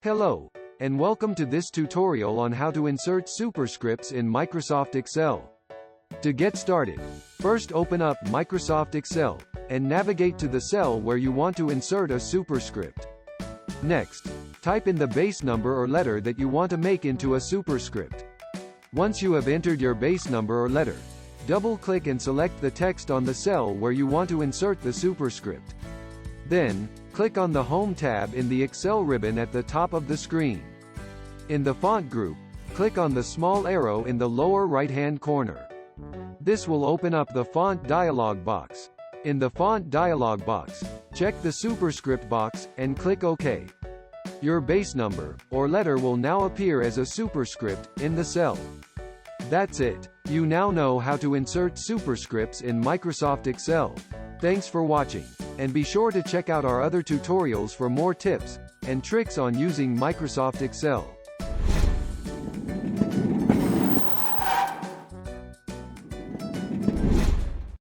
Hello, and welcome to this tutorial on how to insert superscripts in Microsoft Excel. To get started, first open up Microsoft Excel, and navigate to the cell where you want to insert a superscript. Next, type in the base number or letter that you want to make into a superscript. Once you have entered your base number or letter, double-click and select the text on the cell where you want to insert the superscript. Then, click on the Home tab in the Excel ribbon at the top of the screen. In the font group, click on the small arrow in the lower right-hand corner. This will open up the font dialog box. In the font dialog box, check the superscript box, and click OK. Your base number, or letter will now appear as a superscript, in the cell. That's it. You now know how to insert superscripts in Microsoft Excel. Thanks for watching, and be sure to check out our other tutorials for more tips and tricks on using Microsoft Excel.